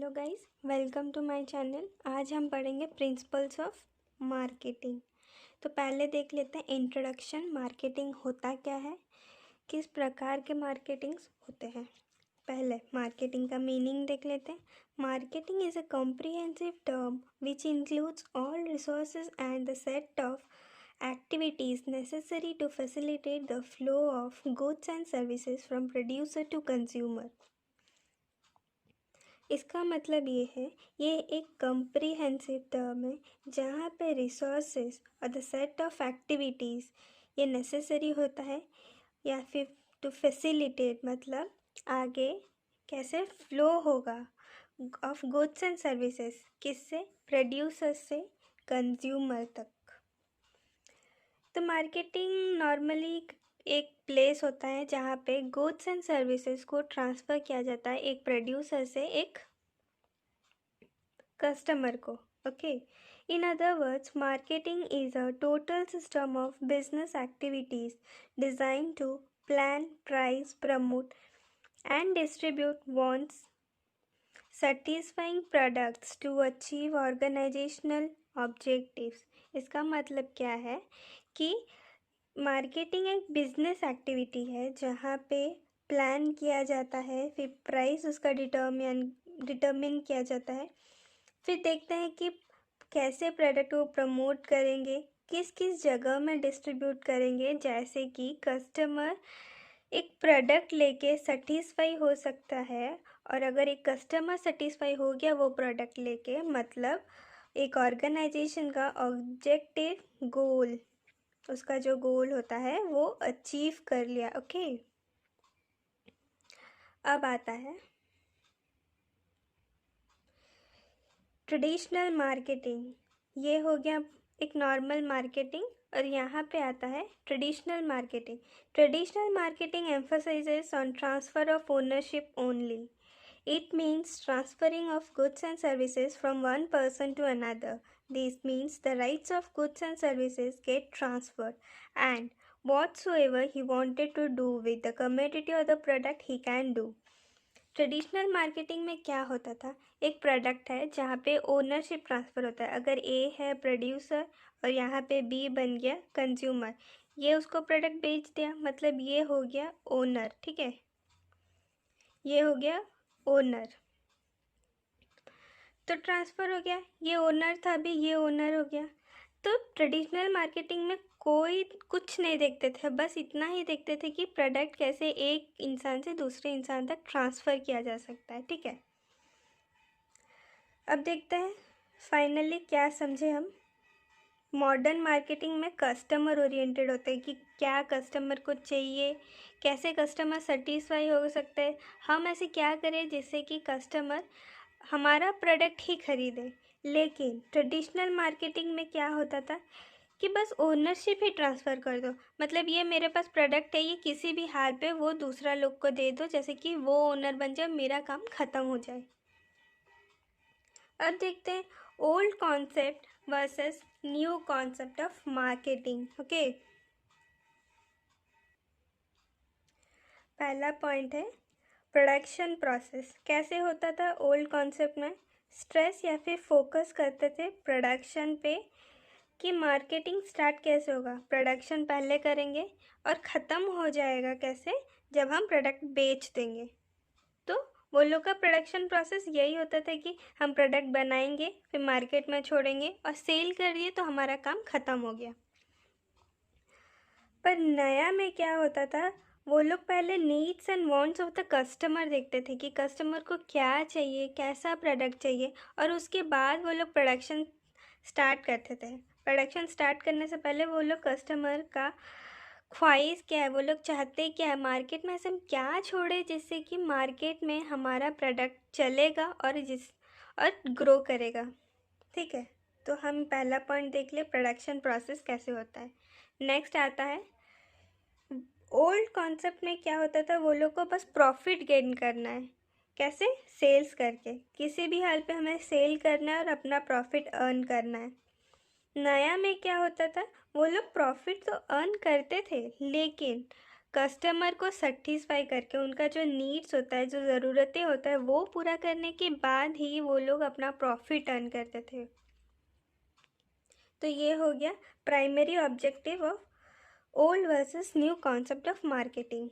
Hello guys, welcome to my channel. आज हम पढ़ेंगे प्रिंसिपल्स ऑफ मार्केटिंग। तो पहले देख लेते हैं इंट्रोडक्शन। मार्केटिंग होता क्या है, किस प्रकार के मार्केटिंग्स होते हैं। पहले मार्केटिंग का मीनिंग देख लेते हैं। Marketing is a comprehensive term which includes all resources and the set of activities necessary to facilitate the flow of goods and services from producer to consumer। इसका मतलब ये है, ये एक कम्प्रीहेंसिव टर्म है जहाँ पे रिसोर्सेज और द सेट ऑफ एक्टिविटीज़ ये नेसेसरी होता है, या फिर टू फैसिलिटेट मतलब आगे कैसे फ्लो होगा ऑफ गुड्स एंड सर्विसेज, किससे, प्रोड्यूसर से कंज्यूमर तक। तो मार्केटिंग नॉर्मली एक प्लेस होता है जहाँ पे गुड्स एंड सर्विसेज को ट्रांसफ़र किया जाता है एक प्रोड्यूसर से एक कस्टमर को। Okay, in other words marketing is a total system of business activities design to plan, price, promote and distribute wants, satisfying products to achieve organizational objectives। इसका मतलब क्या है कि मार्केटिंग एक बिजनेस एक्टिविटी है जहाँ पे प्लान किया जाता है, फिर प्राइस उसका डिटर्मिन किया जाता है, फिर देखते हैं कि कैसे प्रोडक्ट को प्रमोट करेंगे, किस किस जगह में डिस्ट्रीब्यूट करेंगे, जैसे कि कस्टमर एक प्रोडक्ट लेके सेटिस्फाई हो सकता है। और अगर एक कस्टमर सेटिस्फाई हो गया वो प्रोडक्ट लेके, मतलब एक ऑर्गेनाइजेशन का ऑब्जेक्टिव गोल, उसका जो गोल होता है वो अचीव कर लिया। ओके, अब आता है ट्रेडिशनल मार्केटिंग। ये हो गया एक नॉर्मल मार्केटिंग, और यहाँ पे आता है traditional marketing. Traditional marketing emphasizes on transfer of ownership only. It means transferring of goods and services from one person to another. This means the rights of goods and services get transferred, and whatsoever he wanted to do with the commodity or the product he can do. Traditional marketing में क्या होता था, एक product है जहाँ पे ownership transfer होता है। अगर ए है प्रोड्यूसर और यहाँ पे बी बन गया कंज्यूमर, ये उसको प्रोडक्ट बेच दिया, मतलब ये हो गया ओनर। ठीक है, ये हो गया ओनर, तो ट्रांसफ़र हो गया, ये ओनर था अभी, ये ओनर हो गया। तो ट्रेडिशनल मार्केटिंग में कोई कुछ नहीं देखते थे, बस इतना ही देखते थे कि प्रोडक्ट कैसे एक इंसान से दूसरे इंसान तक ट्रांसफ़र किया जा सकता है। ठीक है, अब देखते हैं फाइनली क्या समझे हम। मॉडर्न मार्केटिंग में कस्टमर ओरिएंटेड होते हैं कि क्या कस्टमर को चाहिए, कैसे कस्टमर सेटिस्फाई हो सकते हैं, हम ऐसे क्या करें जिससे कि कस्टमर हमारा प्रोडक्ट ही खरीदे। लेकिन ट्रेडिशनल मार्केटिंग में क्या होता था कि बस ओनरशिप ही ट्रांसफ़र कर दो, मतलब ये मेरे पास प्रोडक्ट है, ये किसी भी हाल पे वो दूसरा लोग को दे दो, जैसे कि वो ओनर बन जाए, मेरा काम ख़त्म हो जाए। अब देखते हैं old concept versus new concept of marketing. Okay, पहला पॉइंट है प्रोडक्शन प्रोसेस। कैसे होता था ओल्ड कॉन्सेप्ट में, स्ट्रेस या फिर फोकस करते थे प्रोडक्शन पे कि मार्केटिंग स्टार्ट कैसे होगा, प्रोडक्शन पहले करेंगे और ख़त्म हो जाएगा कैसे, जब हम प्रोडक्ट बेच देंगे। तो वो लोग का प्रोडक्शन प्रोसेस यही होता था कि हम प्रोडक्ट बनाएंगे, फिर मार्केट में छोड़ेंगे और सेल कर दिए तो हमारा काम ख़त्म हो गया। पर नया में क्या होता था, वो लोग पहले needs and wants of the customer देखते थे कि कस्टमर को क्या चाहिए, कैसा प्रोडक्ट चाहिए, और उसके बाद वो लोग प्रोडक्शन स्टार्ट करते थे। प्रोडक्शन स्टार्ट करने से पहले वो लोग कस्टमर का ख्वाहिश क्या है, वो लोग चाहते क्या है, मार्केट में ऐसे हम क्या छोड़े जिससे कि मार्केट में हमारा प्रोडक्ट चलेगा और ग्रो करेगा। ठीक है, तो हम पहला पॉइंट देख ले प्रोडक्शन प्रोसेस कैसे होता है। नेक्स्ट आता है ओल्ड कॉन्सेप्ट में क्या होता था, वो लोग को बस प्रॉफिट गेन करना है, कैसे, सेल्स करके, किसी भी हाल पे हमें सेल करना है और अपना प्रॉफिट अर्न करना है। नया में क्या होता था, वो लोग प्रॉफिट तो अर्न करते थे लेकिन कस्टमर को सेटिस्फाई करके उनका जो नीड्स होता है, जो ज़रूरतें होता है, वो पूरा करने के बाद ही वो लोग अपना प्रॉफिट अर्न करते थे। तो ये हो गया primary objective of old versus new concept of marketing.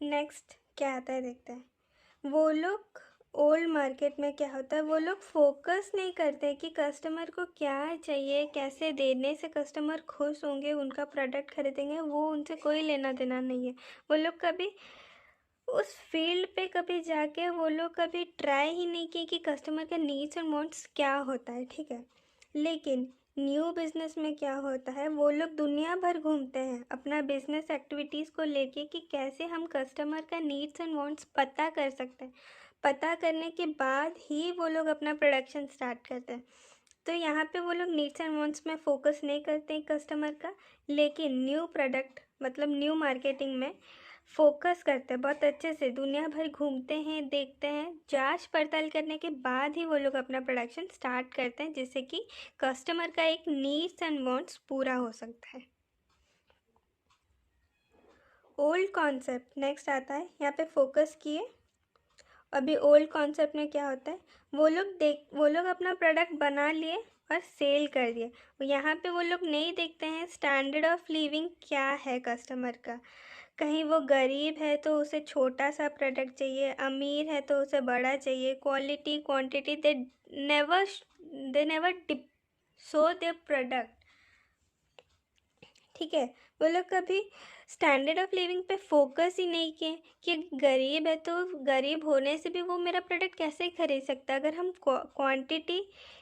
Next क्या आता है देखते हैं। वो लोग ओल्ड मार्केट में क्या होता है, वो लोग फोकस नहीं करते कि कस्टमर को क्या चाहिए, कैसे देने से कस्टमर खुश होंगे, उनका प्रोडक्ट खरीदेंगे, वो उनसे कोई लेना देना नहीं है। वो लोग कभी उस फील्ड पे कभी जाके वो लोग कभी ट्राई ही नहीं किए कि कस्टमर के नीड्स एंड वांट्स क्या होता है, ठीक है। लेकिन न्यू बिजनेस में क्या होता है, वो लोग दुनिया भर घूमते हैं अपना बिजनेस एक्टिविटीज़ को लेके कि कैसे हम कस्टमर का नीड्स एंड वांट्स पता कर सकते हैं। पता करने के बाद ही वो लोग अपना प्रोडक्शन स्टार्ट करते हैं। तो यहाँ पे वो लोग नीड्स एंड वांट्स में फोकस नहीं करते हैं कस्टमर का, लेकिन न्यू प्रोडक्ट मतलब न्यू मार्केटिंग में फोकस करते हैं। बहुत अच्छे से दुनिया भर घूमते हैं, देखते हैं, जांच पड़ताल करने के बाद ही वो लोग अपना प्रोडक्शन स्टार्ट करते हैं, जिससे कि कस्टमर का एक नीड्स एंड वांट्स पूरा हो सकता है। ओल्ड कॉन्सेप्ट नेक्स्ट आता है, यहाँ पे फोकस किए। अभी ओल्ड कॉन्सेप्ट में क्या होता है, वो लोग अपना प्रोडक्ट बना लिए और सेल कर दिए। यहाँ पे वो लोग नहीं देखते हैं स्टैंडर्ड ऑफ लिविंग क्या है कस्टमर का। कहीं वो गरीब है तो उसे छोटा सा प्रोडक्ट चाहिए, अमीर है तो उसे बड़ा चाहिए, quality quantity they never show their product, ठीक है। वो लोग कभी स्टैंडर्ड ऑफ लिविंग पे फोकस ही नहीं किए कि गरीब है तो गरीब होने से भी वो मेरा प्रोडक्ट कैसे खरीद सकता है। अगर हम क्वांटिटी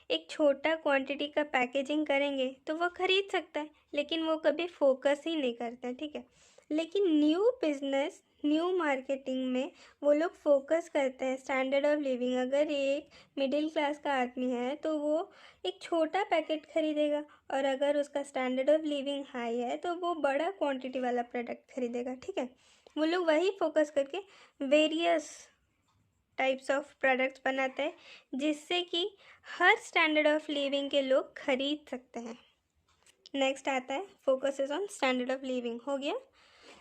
एक छोटा क्वांटिटी का पैकेजिंग करेंगे तो वो खरीद सकता है, लेकिन वो कभी फोकस ही नहीं करता है, ठीक है। लेकिन न्यू बिजनेस न्यू मार्केटिंग में वो लोग फोकस करते हैं स्टैंडर्ड ऑफ लिविंग। अगर एक मिडिल क्लास का आदमी है तो वो एक छोटा पैकेट खरीदेगा, और अगर उसका स्टैंडर्ड ऑफ लिविंग हाई है तो वो बड़ा क्वांटिटी वाला प्रोडक्ट खरीदेगा, ठीक है। वो लोग वही फोकस करके वेरियस टाइप्स ऑफ प्रोडक्ट्स बनाते हैं, जिससे कि हर स्टैंडर्ड ऑफ लिविंग के लोग खरीद सकते हैं। नेक्स्ट आता है focus is on standard of living, हो गया।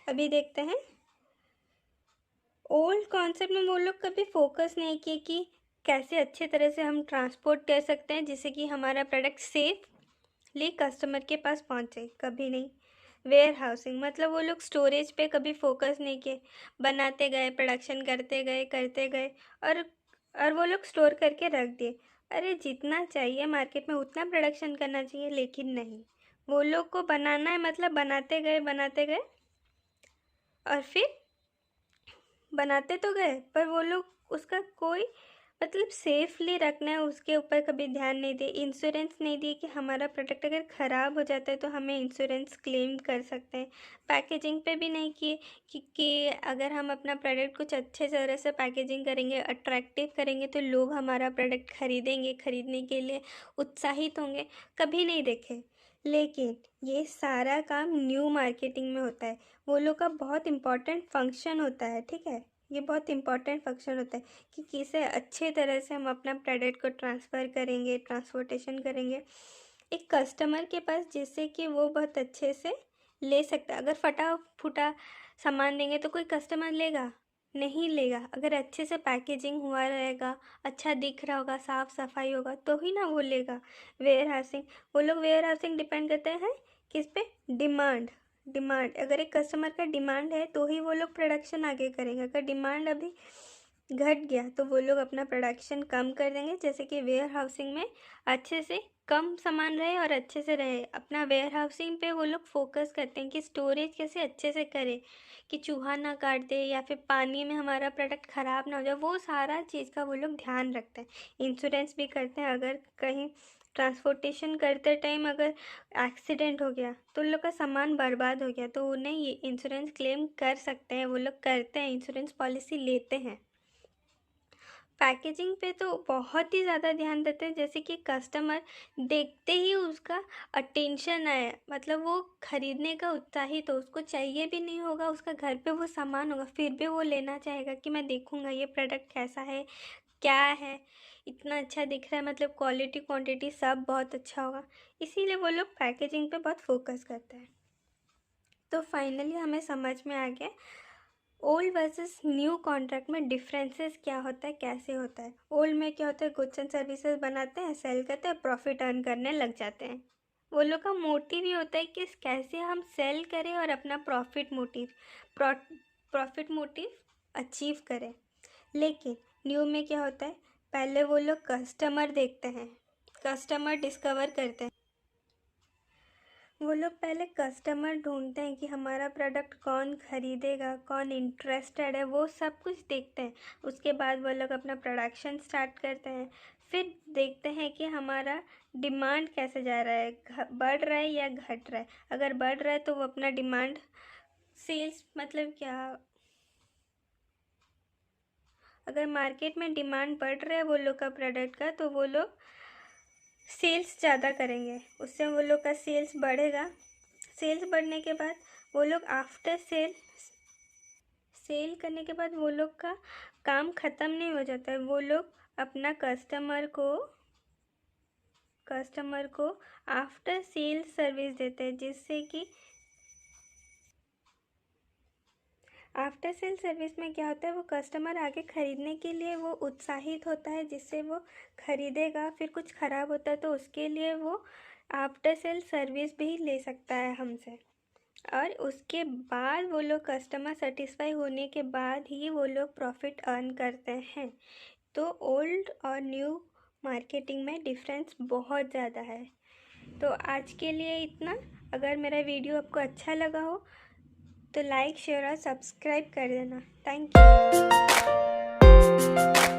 अभी देखते हैं ओल्ड कॉन्सेप्ट में वो लोग कभी फोकस नहीं किए कि कैसे अच्छे तरह से हम ट्रांसपोर्ट कर सकते हैं जिससे कि हमारा प्रोडक्ट सेफली कस्टमर के पास पहुंचे, कभी नहीं। वेयर हाउसिंग मतलब वो लोग स्टोरेज पे कभी फोकस नहीं किए, बनाते गए, प्रोडक्शन करते गए और वो लोग स्टोर करके रख दिए। अरे जितना चाहिए मार्केट में उतना प्रोडक्शन करना चाहिए, लेकिन नहीं, वो लोग को बनाना है मतलब बनाते गए और फिर बनाते तो गए, पर वो लोग उसका कोई मतलब सेफली रखना है उसके ऊपर कभी ध्यान नहीं दिए। इंश्योरेंस नहीं दिए कि हमारा प्रोडक्ट अगर ख़राब हो जाता है तो हमें इंश्योरेंस क्लेम कर सकते हैं। पैकेजिंग पे भी नहीं किए कि अगर हम अपना प्रोडक्ट कुछ अच्छे तरह से पैकेजिंग करेंगे, अट्रैक्टिव करेंगे, तो लोग हमारा प्रोडक्ट खरीदेंगे, खरीदने के लिए उत्साहित होंगे, कभी नहीं देखे। लेकिन ये सारा काम न्यू मार्केटिंग में होता है। वो लोग का बहुत इम्पॉर्टेंट फंक्शन होता है, ठीक है। ये बहुत इम्पॉर्टेंट फंक्शन होता है कि किसे अच्छे तरह से हम अपना प्रोडक्ट को ट्रांसफ़र करेंगे, ट्रांसपोर्टेशन करेंगे एक कस्टमर के पास, जिससे कि वो बहुत अच्छे से ले सकता है। अगर फटा फूटा सामान देंगे तो कोई कस्टमर लेगा नहीं लेगा। अगर अच्छे से पैकेजिंग हुआ रहेगा, अच्छा दिख रहा होगा, साफ़ सफाई होगा, तो ही ना वो लेगा। वेयर हाउसिंग, वो लोग वेयर हाउसिंग डिपेंड करते हैं किस पे, डिमांड। अगर एक कस्टमर का डिमांड है तो ही वो लोग प्रोडक्शन आगे करेंगे। अगर डिमांड अभी घट गया तो वो लोग अपना प्रोडक्शन कम कर देंगे, जैसे कि वेयर हाउसिंग में अच्छे से कम सामान रहे और अच्छे से रहे। अपना वेयर हाउसिंग पे वो लोग फोकस करते हैं कि स्टोरेज कैसे अच्छे से करे, कि चूहा ना काट दे या फिर पानी में हमारा प्रोडक्ट ख़राब ना हो जाए, वो सारा चीज़ का वो लोग ध्यान रखते हैं। इंश्योरेंस भी करते हैं, अगर कहीं ट्रांसपोर्टेशन करते टाइम अगर एक्सीडेंट हो गया तो उन लोग का सामान बर्बाद हो गया तो उन्हें ये इंश्योरेंस क्लेम कर सकते हैं। वो लोग करते हैं, इंश्योरेंस पॉलिसी लेते हैं। पैकेजिंग पे तो बहुत ही ज़्यादा ध्यान देते हैं, जैसे कि कस्टमर देखते ही उसका अटेंशन आए, मतलब वो खरीदने का उत्साहित हो, उसको चाहिए भी नहीं होगा, उसका घर पे वो सामान होगा, फिर भी वो लेना चाहेगा कि मैं देखूँगा ये प्रोडक्ट कैसा है, क्या है, इतना अच्छा दिख रहा है, मतलब क्वालिटी क्वांटिटी सब बहुत अच्छा होगा। इसीलिए वो लोग पैकेजिंग पे बहुत फोकस करते हैं। तो फाइनली हमें समझ में आ गया ओल्ड वर्सेस न्यू कॉन्ट्रैक्ट में डिफरेंसेस क्या होता है, कैसे होता है। ओल्ड में क्या होता है, गुड्स एंड सर्विसेज बनाते हैं, सेल करते हैं, प्रॉफिट अर्न करने लग जाते हैं। वो लोग का मोटिव ही होता है कि कैसे हम सेल करें और अपना प्रॉफिट मोटिव अचीव करें। लेकिन न्यू में क्या होता है, पहले वो लोग कस्टमर देखते हैं, कस्टमर डिस्कवर करते हैं। वो लोग पहले कस्टमर ढूंढते हैं कि हमारा प्रोडक्ट कौन खरीदेगा, कौन इंटरेस्टेड है, वो सब कुछ देखते हैं। उसके बाद वो लोग अपना प्रोडक्शन स्टार्ट करते हैं। फिर देखते हैं कि हमारा डिमांड कैसे जा रहा है, बढ़ रहा है या घट रहा है। अगर बढ़ रहा है तो वो अपना डिमांड सेल्स मतलब क्या, अगर मार्केट में डिमांड बढ़ रहा है वो लोग का प्रोडक्ट का, तो वो लोग सेल्स ज़्यादा करेंगे, उससे वो लोग का सेल्स बढ़ेगा। सेल्स बढ़ने के बाद वो लोग आफ्टर सेल करने के बाद वो लोग का काम ख़त्म नहीं हो जाता है। वो लोग अपना कस्टमर को आफ्टर सेल सर्विस देते हैं, जिससे कि आफ्टर सेल सर्विस में क्या होता है, वो कस्टमर आगे ख़रीदने के लिए वो उत्साहित होता है, जिससे वो ख़रीदेगा। फिर कुछ ख़राब होता है तो उसके लिए वो आफ्टर सेल सर्विस भी ले सकता है हमसे। और उसके बाद वो लोग कस्टमर सेटिस्फाई होने के बाद ही वो लोग प्रॉफिट अर्न करते हैं। तो ओल्ड और न्यू मार्केटिंग में डिफरेंस बहुत ज़्यादा है। तो आज के लिए इतना। अगर मेरा वीडियो आपको अच्छा लगा हो तो लाइक, शेयर और सब्सक्राइब कर देना। Thank you.